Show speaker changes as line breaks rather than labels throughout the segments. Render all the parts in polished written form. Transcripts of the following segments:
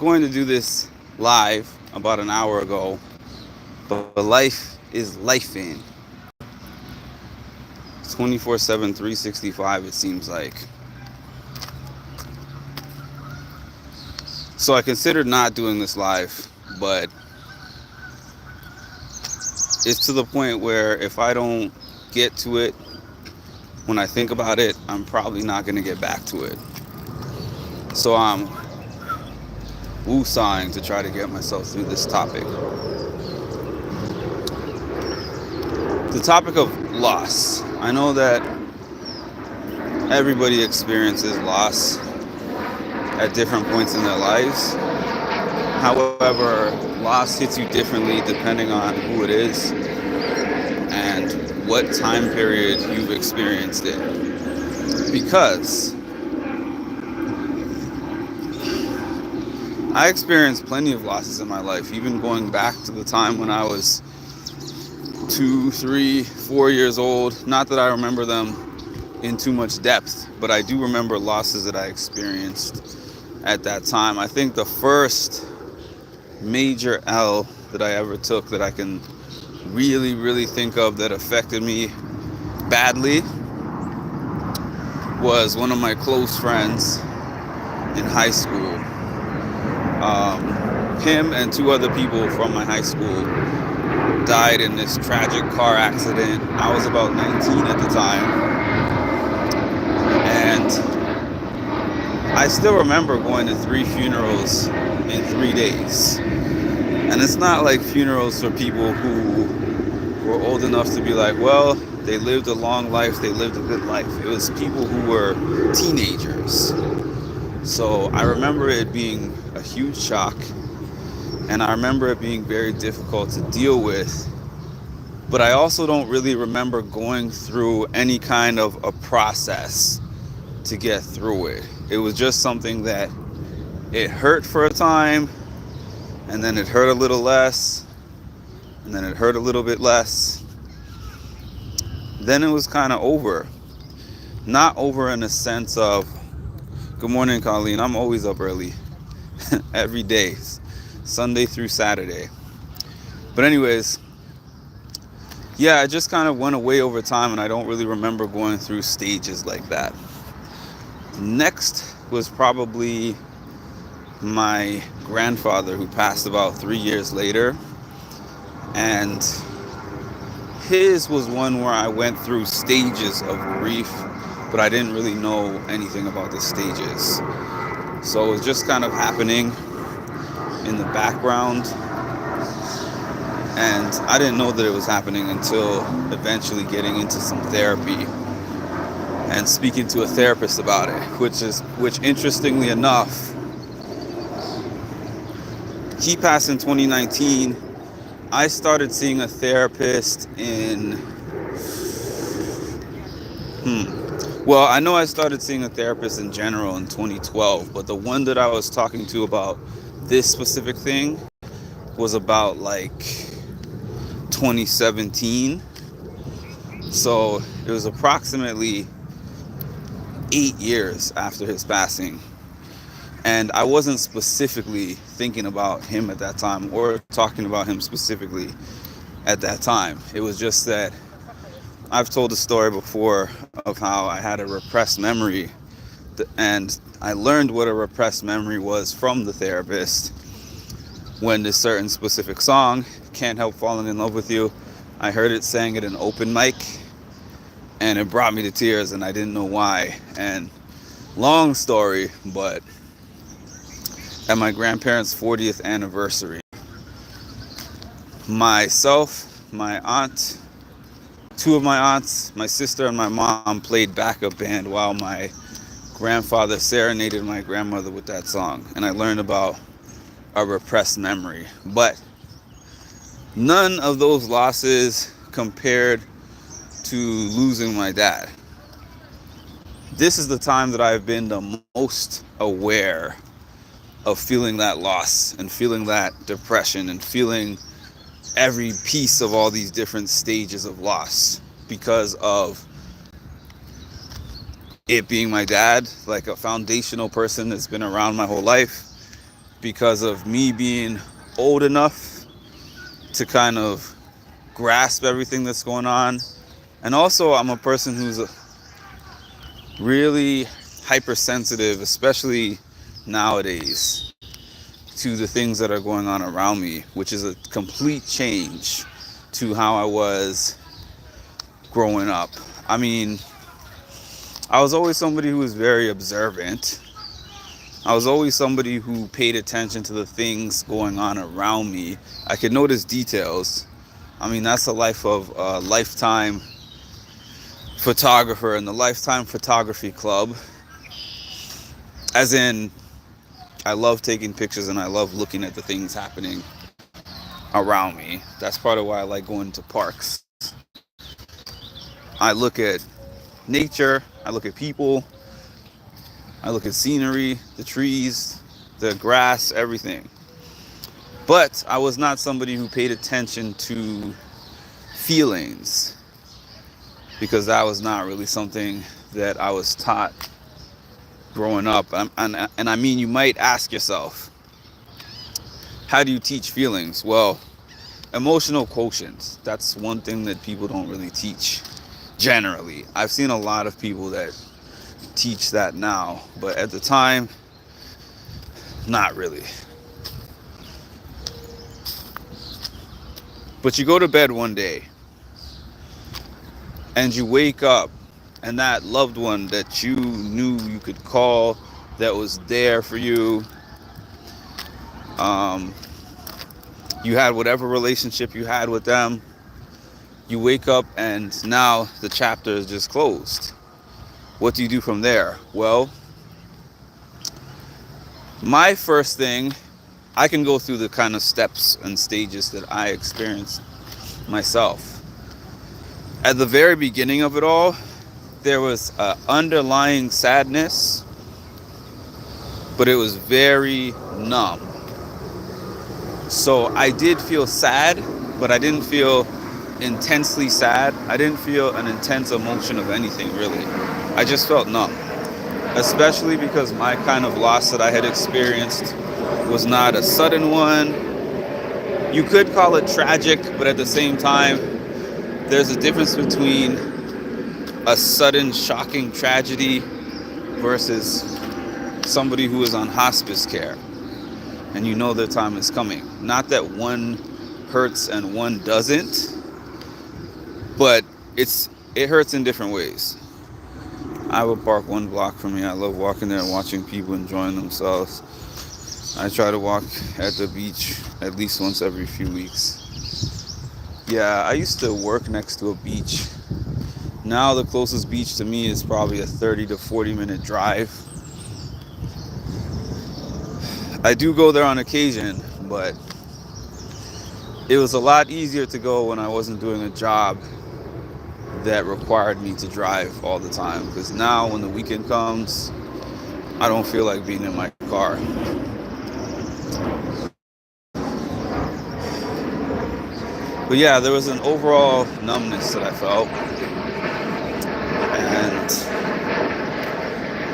going to do this live about an hour ago, but life is life in 24/7, 365, it seems like. So I considered not doing this live, but it's to the point where if I don't get to it when I think about it, I'm probably not going to get back to it. So I'm woo-sawing to try to get myself through this topic. The topic of loss. I know that everybody experiences loss at different points in their lives. However, loss hits you differently depending on who it is and what time period you've experienced it. Because I experienced plenty of losses in my life, even going back to the time when I was 2, 3, 4 years old. Not that I remember them in too much depth, but I do remember losses that I experienced at that time. I think the first major L that I ever took that I can really think of that affected me badly was one of my close friends in high school. Him and two other people from my high school died in this tragic car accident. I was about 19 at the time, and I still remember going to 3 funerals in 3 days. And it's not like funerals for people who were old enough to be like, well, they lived a long life, they lived a good life. It was people who were teenagers. So I remember it being a huge shock, and I remember it being very difficult to deal with. But I also don't really remember going through any kind of a process to get through it. It was just something that it hurt for a time, and then it hurt a little less, and then it hurt a little bit less. Then it was kind of over. Not over in a sense of, good morning, Colleen, I'm always up early. Every day, Sunday through Saturday. But anyways, yeah, it just kind of went away over time, and I don't really remember going through stages like that. Next was probably my grandfather, who passed about 3 years later, and his was one where I went through stages of grief, but I didn't really know anything about the stages. So it was just kind of happening in the background, and I didn't know that it was happening until eventually getting into some therapy and speaking to a therapist about it, which interestingly enough, he passed in 2019. I started seeing a therapist in well, I know I started seeing a therapist in general in 2012, but the one that I was talking to about this specific thing was about like 2017. So it was approximately 8 years after his passing. And I wasn't specifically thinking about him at that time or talking about him specifically at that time. It was just that I've told the story before of how I had a repressed memory, and I learned what a repressed memory was from the therapist when this certain specific song, Can't Help Falling in Love with You, I heard it sang at an open mic, and it brought me to tears, and I didn't know why. And long story, but at my grandparents' 40th anniversary, myself, my aunt, 2 of my aunts, my sister, and my mom played backup band while my grandfather serenaded my grandmother with that song. And I learned about a repressed memory. But none of those losses compared to losing my dad. This is the time that I've been the most aware of feeling that loss and feeling that depression and feeling every piece of all these different stages of loss, because of it being my dad, like a foundational person that's been around my whole life, because of me being old enough to kind of grasp everything that's going on. And also, I'm a person who's really hypersensitive, especially nowadays, to the things that are going on around me, which is a complete change to how I was growing up. I mean, I was always somebody who was very observant. I was always somebody who paid attention to the things going on around me. I could notice details. I mean, that's the life of a lifetime photographer in the Lifetime Photography Club. As in, I love taking pictures and I love looking at the things happening around me. That's part of why I like going to parks. I look at nature, I look at people, I look at scenery, the trees, the grass, everything. But I was not somebody who paid attention to feelings, because that was not really something that I was taught growing up. And I mean, you might ask yourself, how do you teach feelings? Well, emotional quotients, that's one thing that people don't really teach generally. I've seen a lot of people that teach that now, but at the time, not really. But you go to bed one day and you wake up, and that loved one that you knew you could call, that was there for you, you had whatever relationship you had with them, you wake up and now the chapter is just closed. What do you do from there? Well, my first thing, I can go through the kind of steps and stages that I experienced myself. At the very beginning of it all, there was an underlying sadness, but it was very numb. So I did feel sad, but I didn't feel intensely sad. I didn't feel an intense emotion of anything, really. I just felt numb, especially because my kind of loss that I had experienced was not a sudden one. You could call it tragic, but at the same time, there's a difference between a sudden, shocking tragedy versus somebody who is on hospice care and you know their time is coming. Not that one hurts and one doesn't, but it hurts in different ways. I have a park 1 block from me. I love walking there and watching people enjoying themselves. I try to walk at the beach at least once every few weeks. Yeah, I used to work next to a beach. Now the closest beach to me is probably a 30 to 40 minute drive. I do go there on occasion, but it was a lot easier to go when I wasn't doing a job that required me to drive all the time. Because now when the weekend comes, I don't feel like being in my car. But yeah, there was an overall numbness that I felt. And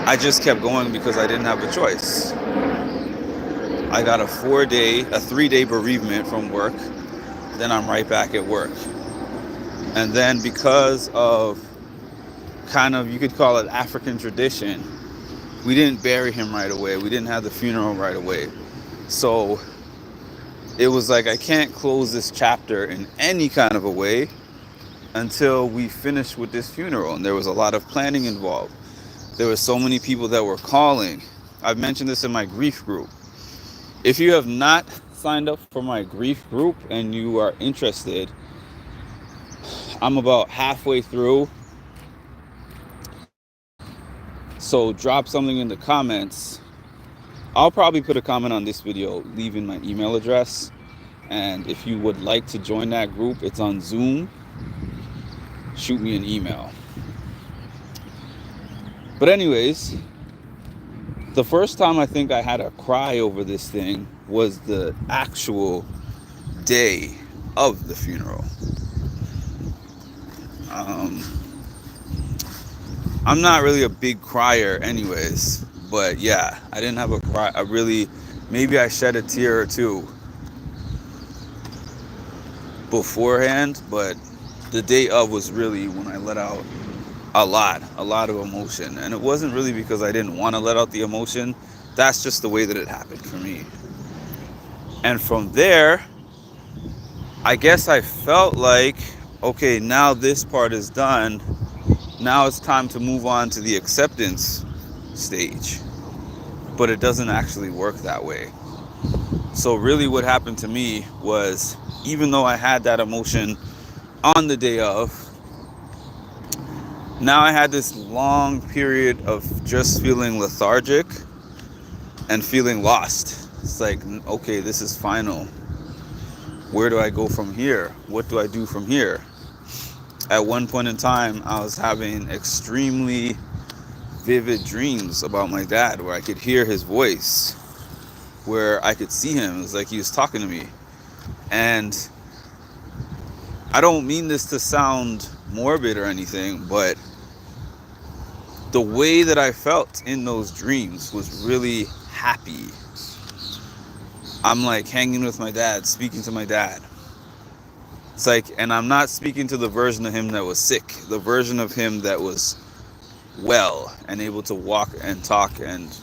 I just kept going because I didn't have a choice. I got a 3-day bereavement from work. Then I'm right back at work. And then because of kind of, you could call it African tradition, we didn't bury him right away. We didn't have the funeral right away. So it was like, I can't close this chapter in any kind of a way until we finish with this funeral. And there was a lot of planning involved. There were so many people that were calling. I've mentioned this in my grief group. If you have not signed up for my grief group and you are interested, I'm about halfway through. So drop something in the comments. I'll probably put a comment on this video leaving my email address. And if you would like to join that group, it's on Zoom. Shoot me an email. But anyways, the first time I think I had a cry over this thing was the actual day of the funeral. I'm not really a big crier anyways, but yeah, I didn't have a Maybe I shed a tear or two beforehand, but the day of was really when I let out a lot of emotion. And it wasn't really because I didn't want to let out the emotion. That's just the way that it happened for me. And from there, I guess I felt like, okay, now this part is done. Now it's time to move on to the acceptance stage. But it doesn't actually work that way. So really what happened to me was, even though I had that emotion on the day of, now I had this long period of just feeling lethargic and feeling lost. It's like, okay, this is final. Where do I go from here? What do I do from here? At one point in time, I was having extremely vivid dreams about my dad, where I could hear his voice, where I could see him. It was like he was talking to me. And I don't mean this to sound morbid or anything, but the way that I felt in those dreams was really happy. I'm like hanging with my dad, speaking to my dad. It's like, and I'm not speaking to the version of him that was sick, the version of him that was well and able to walk and talk and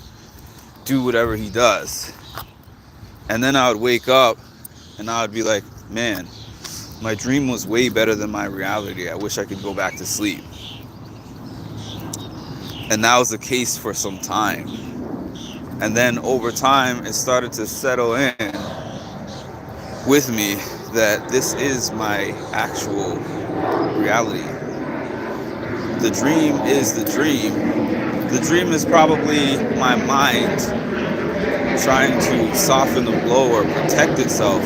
do whatever he does. And then I would wake up and I would be like, man, my dream was way better than my reality. I wish I could go back to sleep. And that was the case for some time. And then over time, it started to settle in with me that this is my actual reality. The dream is the dream. The dream is probably my mind trying to soften the blow or protect itself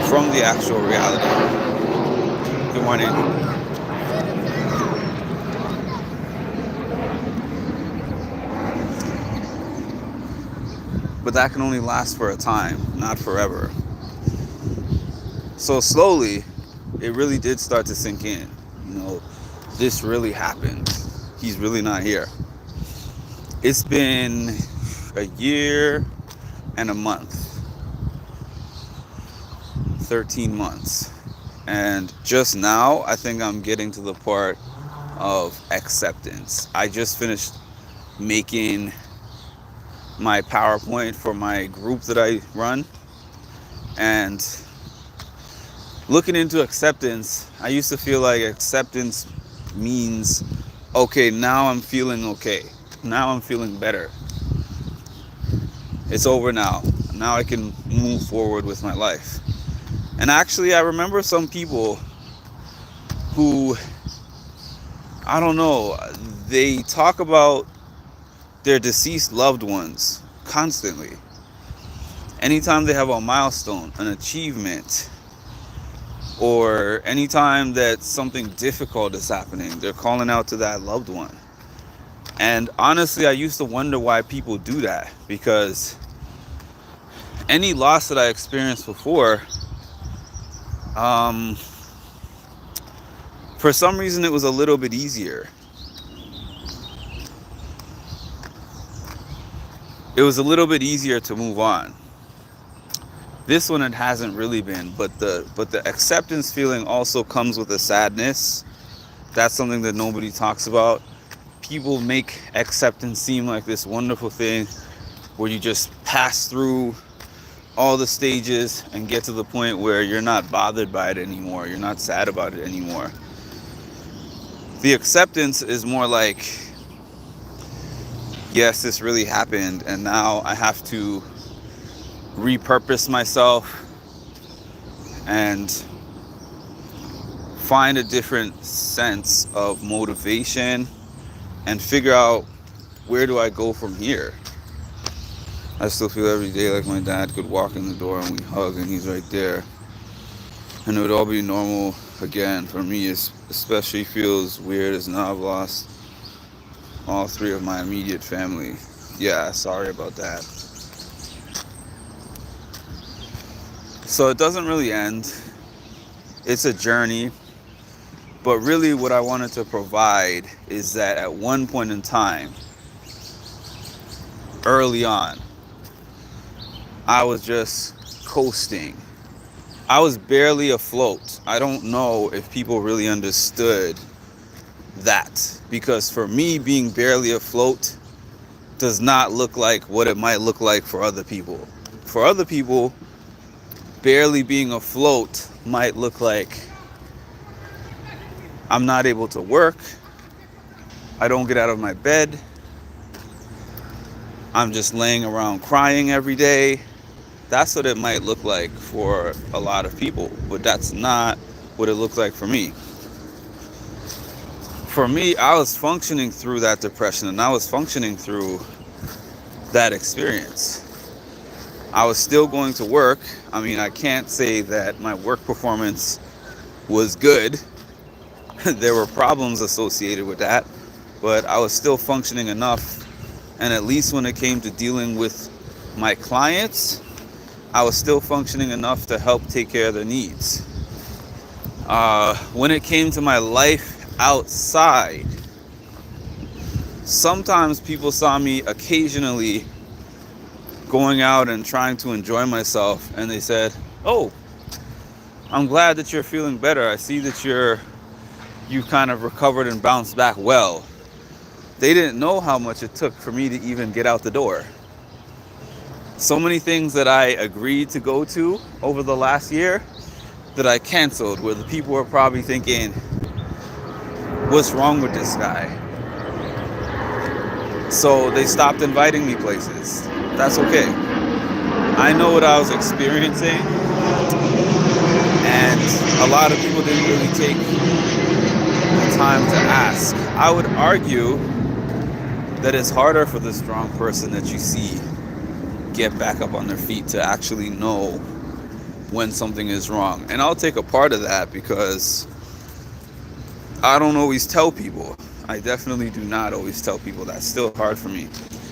from the actual reality. Good morning. But that can only last for a time, not forever. So slowly, it really did start to sink in. You know, this really happened. He's really not here. It's been a year and a month. 13 months. And just now, I think I'm getting to the part of acceptance. I just finished making my PowerPoint for my group that I run. And looking into acceptance, I used to feel like acceptance means, okay, now I'm feeling okay. Now I'm feeling better. It's over now. Now I can move forward with my life. And actually, I remember some people who, I don't know, they talk about their deceased loved ones constantly. Anytime they have a milestone, an achievement, or anytime that something difficult is happening, they're calling out to that loved one. And honestly, I used to wonder why people do that, because any loss that I experienced before, for some reason it was a little bit easier. It was a little bit easier to move on. This one, it hasn't really been, but the acceptance feeling also comes with a sadness. That's something that nobody talks about. People make acceptance seem like this wonderful thing where you just pass through all the stages and get to the point where you're not bothered by it anymore. You're not sad about it anymore. The acceptance is more like, yes, this really happened, and now I have to repurpose myself and find a different sense of motivation and figure out, where do I go from here? I still feel every day like my dad could walk in the door and we hug and he's right there. And it would all be normal again. For me, it especially feels weird as now I've lost all three of my immediate family. Yeah, sorry about that. So it doesn't really end. It's a journey. But really what I wanted to provide is that at one point in time, early on, I was just coasting. I was barely afloat. I don't know if people really understood that, because for me, being barely afloat does not look like what it might look like for other people. For other people, barely being afloat might look like I'm not able to work, I don't get out of my bed, I'm just laying around crying every day. That's what it might look like for a lot of people, but that's not what it looks like for me. For me, I was functioning through that depression, and I was functioning through that experience. I was still going to work. I mean, I can't say that my work performance was good. There were problems associated with that, but I was still functioning enough. And at least when it came to dealing with my clients, I was still functioning enough to help take care of their needs. When it came to my life outside, sometimes people saw me occasionally going out and trying to enjoy myself, and they said, "Oh, I'm glad that you're feeling better. I see that you kind of recovered and bounced back well." They didn't know how much it took for me to even get out the door. So many things that I agreed to go to over the last year that I canceled, where the people were probably thinking, "What's wrong with this guy?" So they stopped inviting me places. That's okay. I know what I was experiencing, and a lot of people didn't really take the time to ask. I would argue that it's harder for the strong person that you see get back up on their feet to actually know when something is wrong. And I'll take a part of that because I don't always tell people. I definitely do not always tell people. That's still hard for me.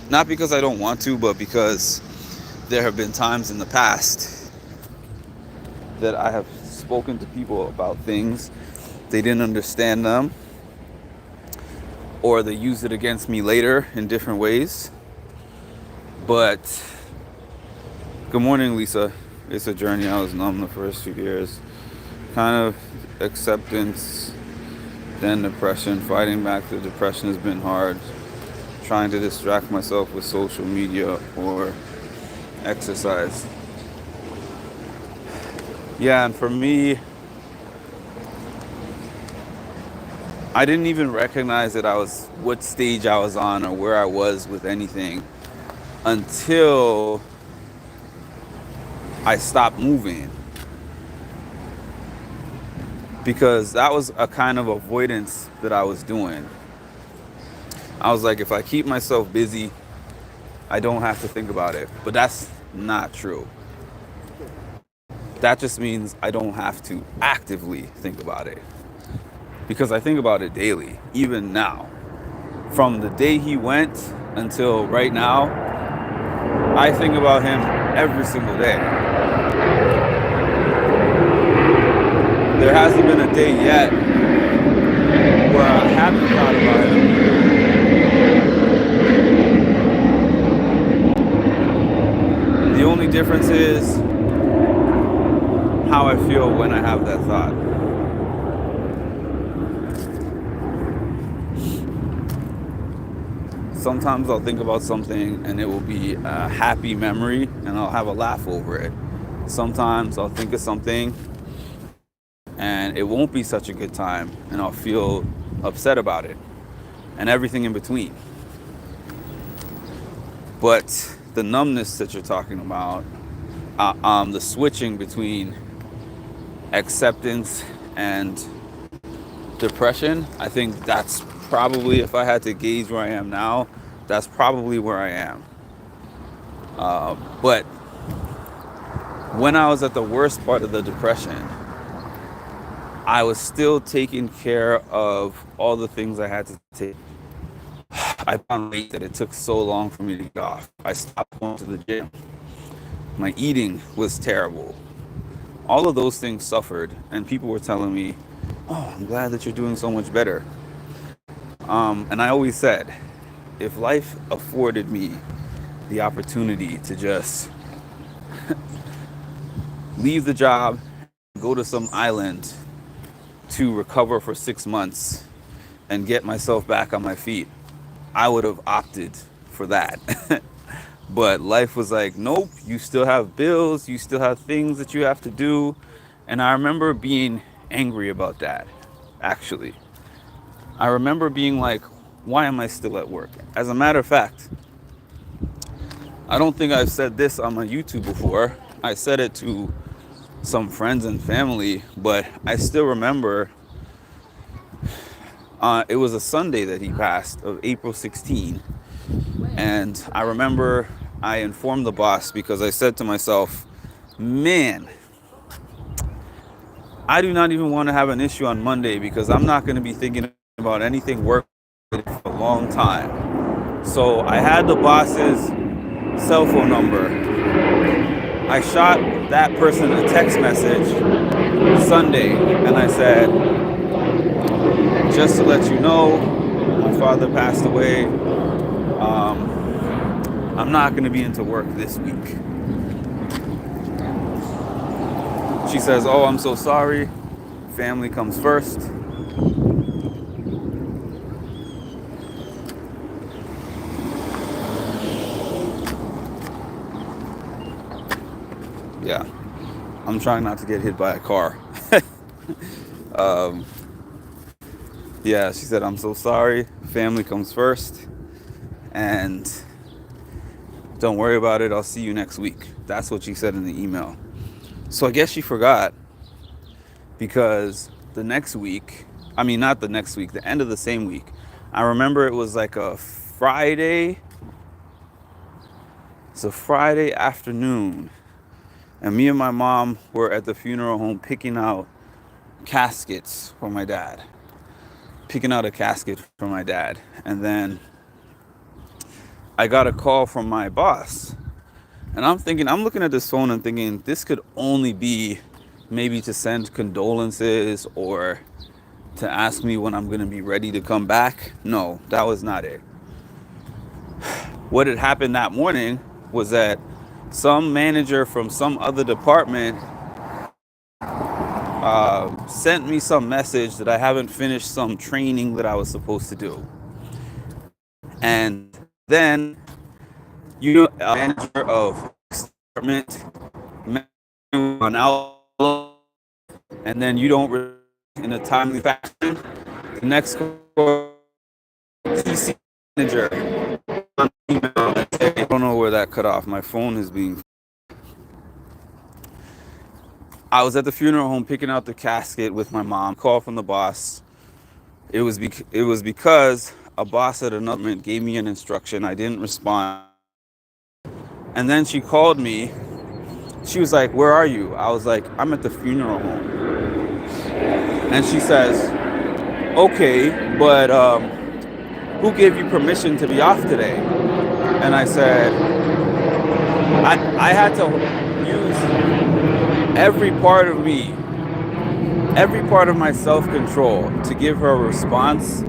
Not because I don't want to, but because there have been times in the past that I have spoken to people about things. They didn't understand them, or they use it against me later in different ways. But good morning, Lisa. It's a journey. I was numb the first few years. Kind of acceptance, then depression. Fighting back the depression has been hard. Trying to distract myself with social media or exercise. Yeah, and for me, I didn't even recognize that what stage I was on or where I was with anything until I stopped moving. Because that was a kind of avoidance that I was doing. I was like, if I keep myself busy, I don't have to think about it. But that's not true. That just means I don't have to actively think about it. Because I think about it daily, even now. From the day he went until right now, I think about him every single day. There hasn't been a day yet where I haven't thought about him. The only difference is how I feel when I have that thought. Sometimes I'll think about something and it will be a happy memory and I'll have a laugh over it. Sometimes I'll think of something and it won't be such a good time and I'll feel upset about it, and everything in between. But the numbness that you're talking about, the switching between acceptance and depression, I think that's probably, if I had to gauge where I am now, that's probably where I am. But when I was at the worst part of the depression, I was still taking care of all the things I had to take. I found late that it took so long for me to get off. I stopped going to the gym. My eating was terrible. All of those things suffered, and people were telling me, "Oh, I'm glad that you're doing so much better." And I always said, if life afforded me the opportunity to just leave the job, go to some island to recover for 6 months and get myself back on my feet, I would have opted for that. But life was like, nope, you still have bills, you still have things that you have to do. And I remember being angry about that, actually. I remember being like, why am I still at work? As a matter of fact, I don't think I've said this on my YouTube before. I said it to some friends and family, but I still remember it was a Sunday that he passed of April 16. And I remember I informed the boss because I said to myself, man, I do not even want to have an issue on Monday because I'm not going to be thinking about anything work for a long time. So I had the boss's cell phone number. I shot that person a text message Sunday and I said, just to let you know, my father passed away. I'm not going to be into work this week. She says, oh, I'm so sorry. Family comes first. Yeah, I'm trying not to get hit by a car. Yeah, she said, I'm so sorry. Family comes first. And don't worry about it. I'll see you next week. That's what she said in the email. So I guess she forgot because the next week, I mean, not the next week, the end of the same week, I remember it was like a Friday. It's a Friday afternoon. And me and my mom were at the funeral home picking out caskets for my dad. Picking out a casket for my dad. And then I got a call from my boss. And I'm looking at this phone and thinking, this could only be maybe to send condolences or to ask me when I'm going to be ready to come back. No, that was not it. What had happened that morning was that some manager from some other department sent me some message that I haven't finished some training that I was supposed to do. And then, a manager of department an outlook, and then you don't in a timely fashion. The next TC manager. I don't know where that cut off. My phone is being. I was at the funeral home picking out the casket with my mom. Call from the boss. It was because a boss at another department gave me an instruction. I didn't respond. And then she called me. She was like, where are you? I was like, I'm at the funeral home. And she says, okay, but who gave you permission to be off today? And I said, I had to use every part of me, every part of my self-control to give her a response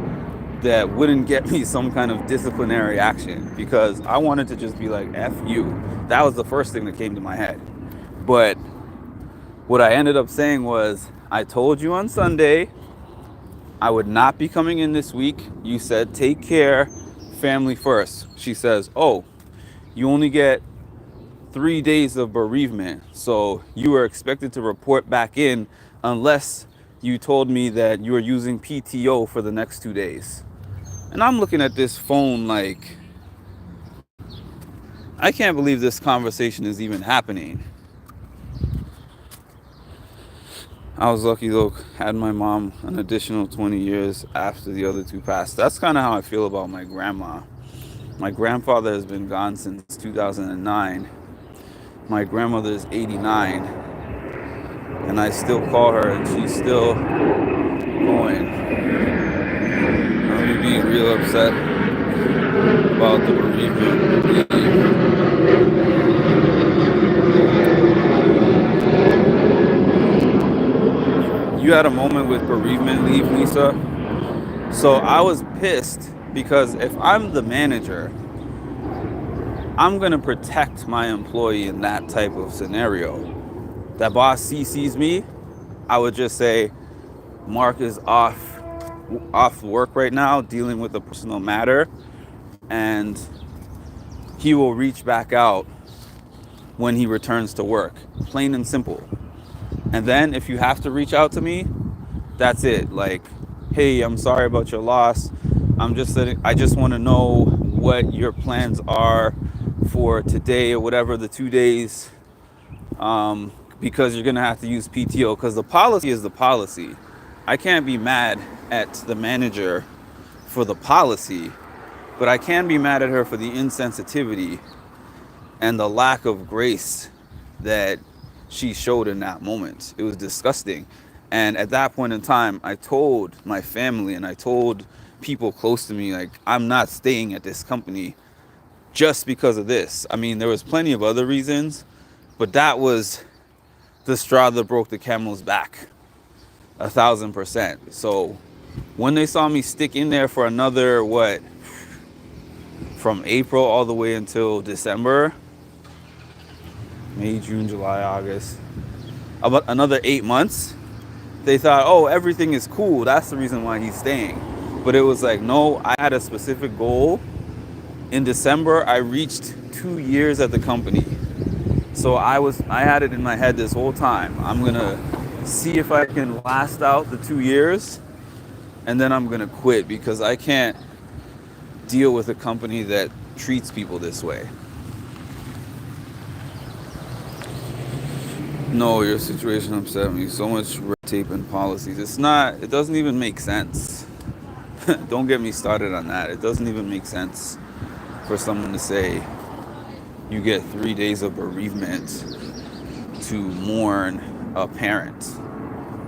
that wouldn't get me some kind of disciplinary action, because I wanted to just be like, F you. That was the first thing that came to my head. But what I ended up saying was, I told you on Sunday I would not be coming in this week. You said, take care, family first. She says, oh, you only get 3 days of bereavement, so you were expected to report back in unless you told me that you were using PTO for the next 2 days. And I'm looking at this phone like, I can't believe this conversation is even happening. I was lucky though, had my mom an additional 20 years after the other two passed. That's kind of how I feel about my grandma. My grandfather has been gone since 2009. My grandmother is 89. And I still call her and she's still going. I'm being real upset about the bereavement leave. You had a moment with bereavement leave, Lisa. So I was pissed because if I'm the manager, I'm going to protect my employee in that type of scenario. that boss CCs me, I would just say, Mark is off work right now, dealing with a personal matter, and he will reach back out when he returns to work. Plain and simple. And then if you have to reach out to me, that's it. Like, hey, I'm sorry about your loss. I just want to know what your plans are for today or whatever, the 2 days, because you're going to have to use PTO, because the policy is the policy. I can't be mad at the manager for the policy, but I can be mad at her for the insensitivity and the lack of grace that she showed in that moment. It was disgusting. And at that point in time, I told my family and I told people close to me, like, I'm not staying at this company just because of this. I mean, there was plenty of other reasons, but that was the straw that broke the camel's back, 1,000%. So when they saw me stick in there for another, from April all the way until December, May, June, July, August, about another 8 months, they thought, oh, everything is cool. That's the reason why he's staying. But it was like, no, I had a specific goal. In December, I reached 2 years at the company. So I had it in my head this whole time. I'm going to see if I can last out the 2 years, and then I'm going to quit, because I can't deal with a company that treats people this way. No, your situation upset me. So much red tape and policies. It doesn't even make sense. Don't get me started on that. It doesn't even make sense for someone to say you get 3 days of bereavement to mourn a parent,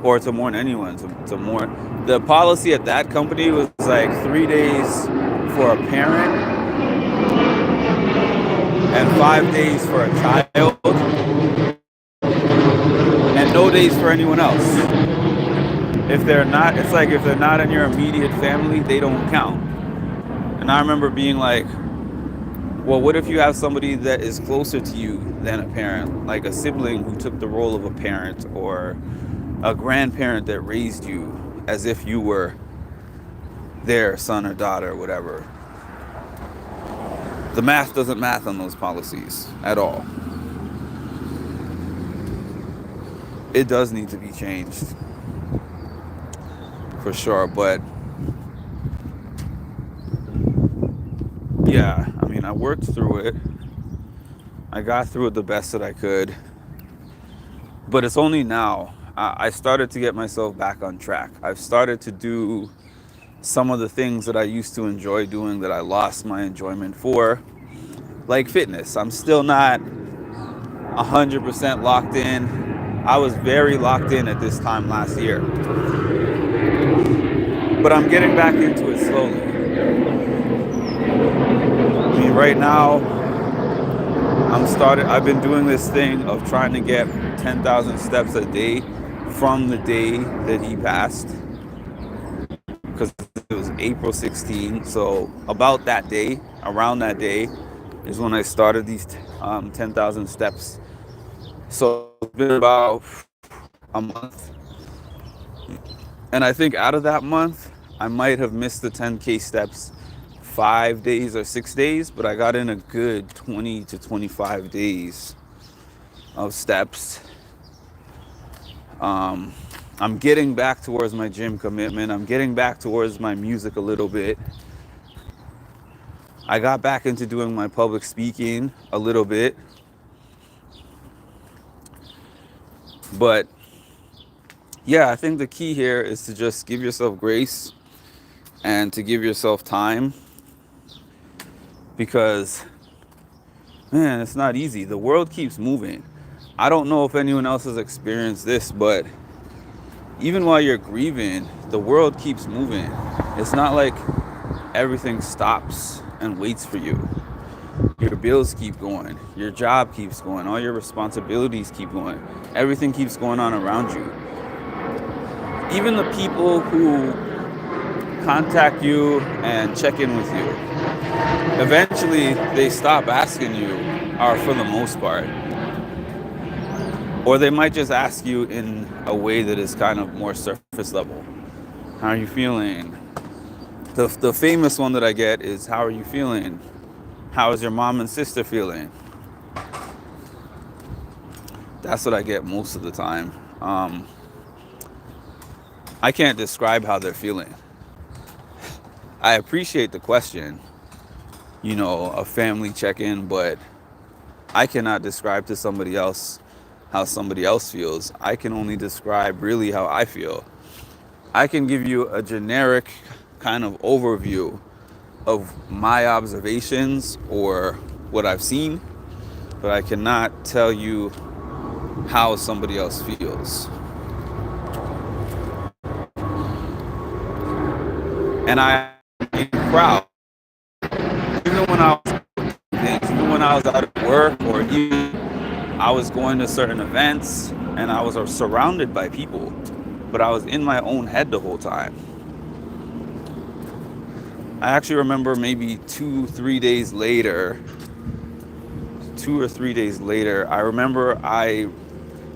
or to mourn anyone, to mourn. The policy at that company was like 3 days for a parent and 5 days for a child, and no days for anyone else. If they're not, it's like if they're not in your immediate family, they don't count. And I remember being like, well, what if you have somebody that is closer to you than a parent, like a sibling who took the role of a parent, or a grandparent that raised you as if you were their son or daughter or whatever? The math doesn't math on those policies at all. It does need to be changed, for sure. But yeah, I mean, I worked through it. I got through it the best that I could. But it's only now I started to get myself back on track. I've started to do some of the things that I used to enjoy doing that I lost my enjoyment for, like fitness. I'm still not 100% locked in. I was very locked in at this time last year, but I'm getting back into it slowly. I mean, right now, I've been doing this thing of trying to get 10,000 steps a day from the day that he passed, because it was April 16. So about that day, around that day, is when I started these 10,000 steps. So it's been about a month. And I think out of that month, I might have missed the 10K steps 5 days or 6 days, but I got in a good 20 to 25 days of steps. I'm getting back towards my gym commitment. I'm getting back towards my music a little bit. I got back into doing my public speaking a little bit. But yeah, I think the key here is to just give yourself grace and to give yourself time, because, man, it's not easy. The world keeps moving. I don't know if anyone else has experienced this, but even while you're grieving, the world keeps moving. It's not like everything stops and waits for you. Your bills keep going. Your job keeps going. All your responsibilities keep going. Everything keeps going on around you. Even the people who contact you and check in with you, eventually they stop asking you, or for the most part. Or they might just ask you in a way that is kind of more surface level. How are you feeling? The famous one that I get is, how are you feeling? How is your mom and sister feeling? That's what I get most of the time. I can't describe how they're feeling. I appreciate the question, a family check-in, but I cannot describe to somebody else how somebody else feels. I can only describe really how I feel. I can give you a generic kind of overview of my observations or what I've seen, but I cannot tell you how somebody else feels. And I am proud, even when I was even when I was out at work, or even I was going to certain events and I was surrounded by people, but I was in my own head the whole time. I actually remember maybe 2 or 3 days later, I remember I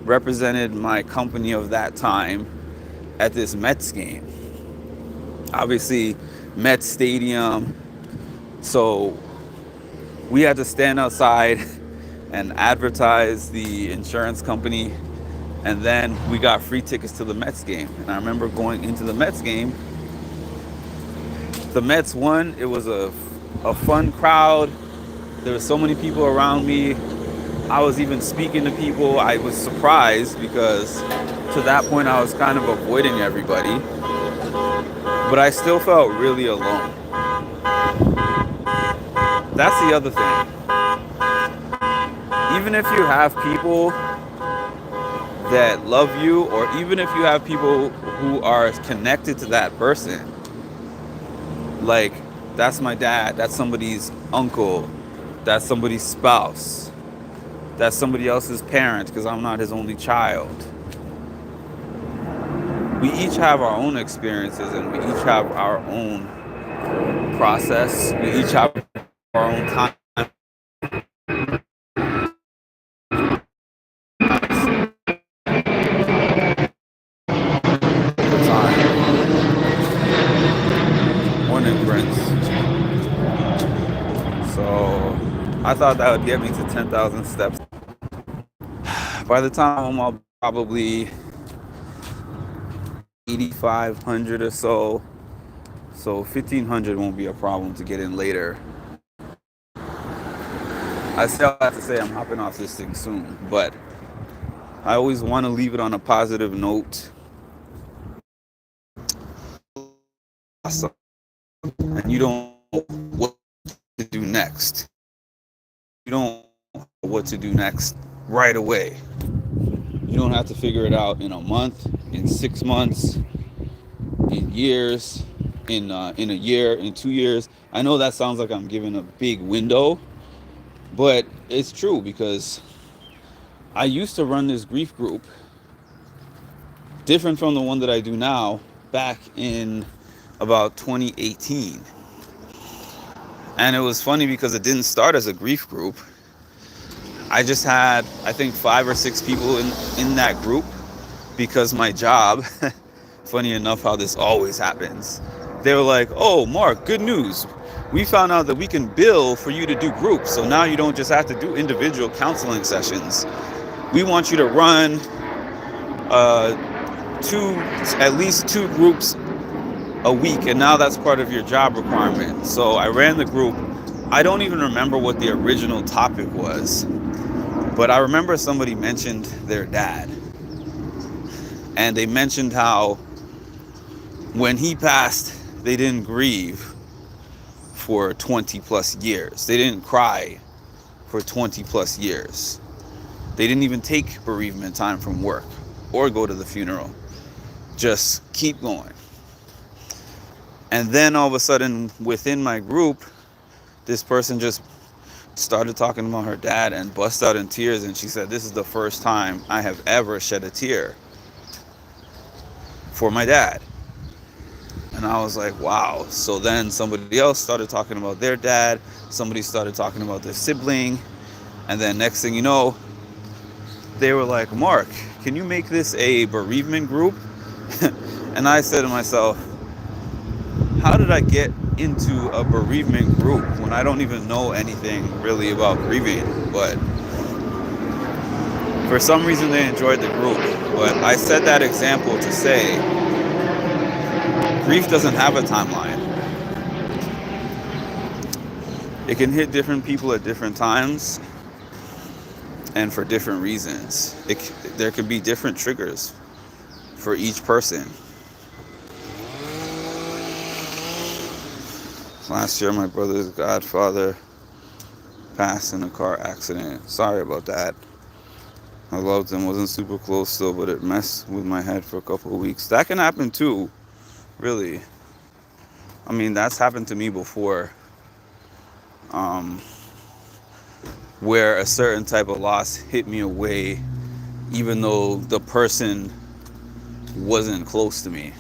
represented my company of that time at this Mets game. Obviously, Mets Stadium. So we had to stand outside and advertise the insurance company. And then we got free tickets to the Mets game. And I remember going into the Mets game. The Mets won. It was a fun crowd. There were so many people around me. I was even speaking to people. I was surprised because to that point I was kind of avoiding everybody. But I still felt really alone. That's the other thing. Even if you have people that love you, or even if you have people who are connected to that person, like, that's my dad, that's somebody's uncle, that's somebody's spouse, that's somebody else's parent because I'm not his only child. We each have our own experiences and we each have our own process. We each have our own time. Morning, Prince. So I thought that would get me to 10,000 steps. By the time I'm home, I'll probably 8,500 or so. So 1,500 won't be a problem to get in later. I still have to say I'm hopping off this thing soon, but I always want to leave it on a positive note. And you don't know what to do next. You don't know what to do next right away. You don't have to figure it out in a month, in 6 months, in years, in a year, in 2 years. I know that sounds like I'm giving a big window, but it's true because I used to run this grief group, different from the one that I do now, back in about 2018. And it was funny because it didn't start as a grief group. I just had, I think, 5 or 6 people in that group because my job, funny enough how this always happens, they were like, oh, Mark, good news. We found out that we can bill for you to do groups. So now you don't just have to do individual counseling sessions. We want you to run at least 2 groups a week, and now that's part of your job requirement. So I ran the group. I don't even remember what the original topic was, but I remember somebody mentioned their dad, and they mentioned how when he passed, they didn't grieve for 20 plus years. They didn't cry for 20 plus years. They didn't even take bereavement time from work or go to the funeral. Just keep going. And then all of a sudden, within my group, this person just started talking about her dad and bust out in tears. And she said, this is the first time I have ever shed a tear for my dad. And I was like, wow. So then somebody else started talking about their dad. Somebody started talking about their sibling. And then next thing you know, they were like, Mark, can you make this a bereavement group? And I said to myself, how did I get into a bereavement group when I don't even know anything really about grieving? But for some reason they enjoyed the group. But I set that example to say grief doesn't have a timeline. It can hit different people at different times and for different reasons. There can be different triggers for each person. Last year, my brother's godfather passed in a car accident. Sorry about that. I loved him, wasn't super close still, but it messed with my head for a couple of weeks. That can happen too, really. I mean, that's happened to me before, where a certain type of loss hit me away, even though the person wasn't close to me.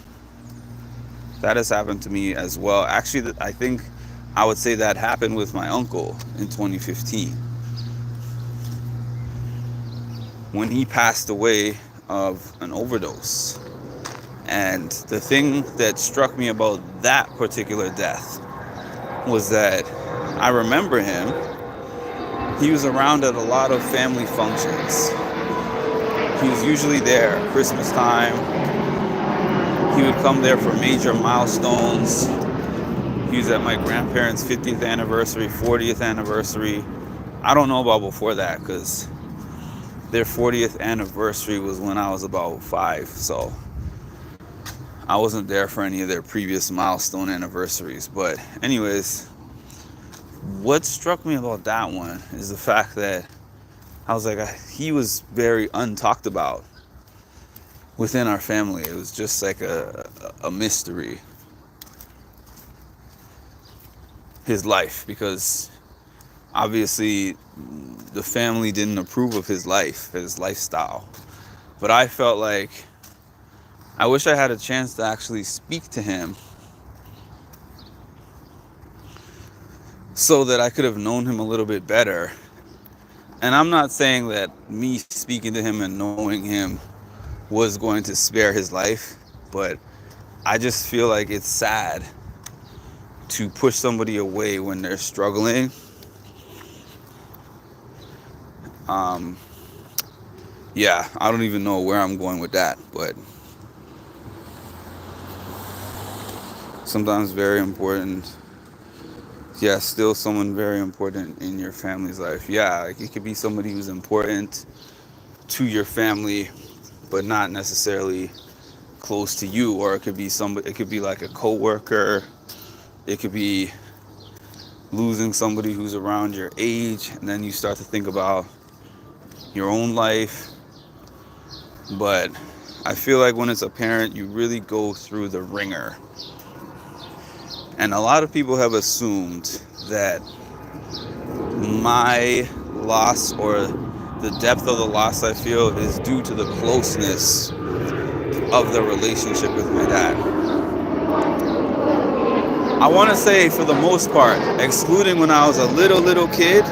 That has happened to me as well. Actually, I think I would say that happened with my uncle in 2015. When he passed away of an overdose. And the thing that struck me about that particular death was that I remember him. He was around at a lot of family functions. He was usually there at Christmas time. He would come there for major milestones. He was at my grandparents' 50th anniversary, 40th anniversary. I don't know about before that because their 40th anniversary was when I was about 5, so I wasn't there for any of their previous milestone anniversaries. But anyways, what struck me about that one is the fact that I was like, he was very untalked about within our family. It was just like a mystery, his life, because obviously the family didn't approve of his life, his lifestyle. But I felt like I wish I had a chance to actually speak to him so that I could have known him a little bit better. And I'm not saying that me speaking to him and knowing him was going to spare his life, but I just feel like it's sad to push somebody away when they're struggling. Yeah, I don't even know where I'm going with that, but sometimes very important. Yeah, still someone very important in your family's life. Yeah, like it could be somebody who's important to your family, but not necessarily close to you. Or it could be somebody. It could be like a coworker. It could be losing somebody who's around your age, and then you start to think about your own life. But I feel like when it's a parent, you really go through the ringer. And a lot of people have assumed that my loss or the depth of the loss I feel is due to the closeness of the relationship with my dad. I want to say for the most part, excluding when I was a little kid,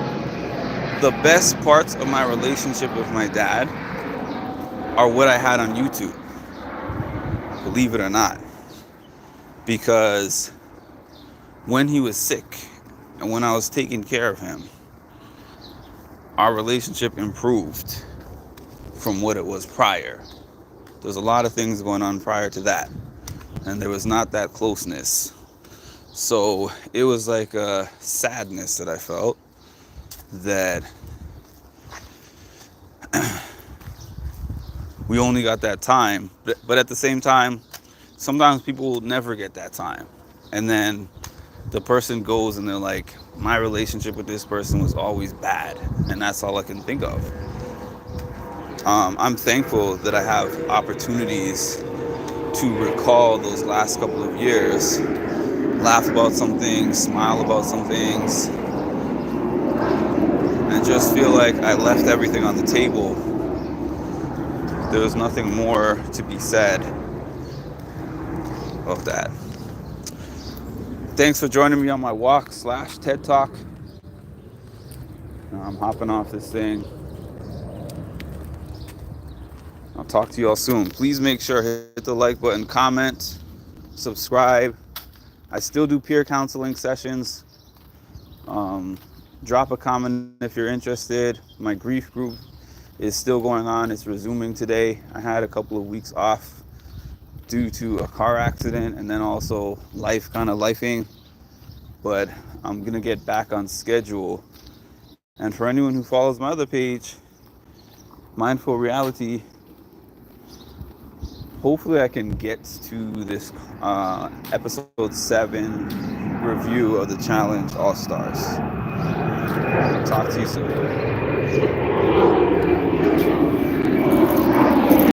the best parts of my relationship with my dad are what I had on YouTube. Believe it or not. Because when he was sick and when I was taking care of him, our relationship improved from what it was prior. There was a lot of things going on prior to that, and there was not that closeness. So it was like a sadness that I felt that we only got that time. But at the same time, sometimes people will never get that time. And then the person goes and they're like, my relationship with this person was always bad. And that's all I can think of. I'm thankful that I have opportunities to recall those last couple of years, laugh about some things, smile about some things, and just feel like I left everything on the table. There was nothing more to be said of that. Thanks for joining me on my walk / TED Talk. I'm hopping off this thing. I'll talk to you all soon. Please make sure hit the like button, comment, subscribe. I still do peer counseling sessions. Um, Drop a comment if you're interested. My grief group is still going on. It's resuming today. I had a couple of weeks off due to a car accident and then also life kind of lifing. But I'm going to get back on schedule. And for anyone who follows my other page, Mindful Reality, hopefully I can get to this episode 7 review of the Challenge All-Stars. Talk to you soon.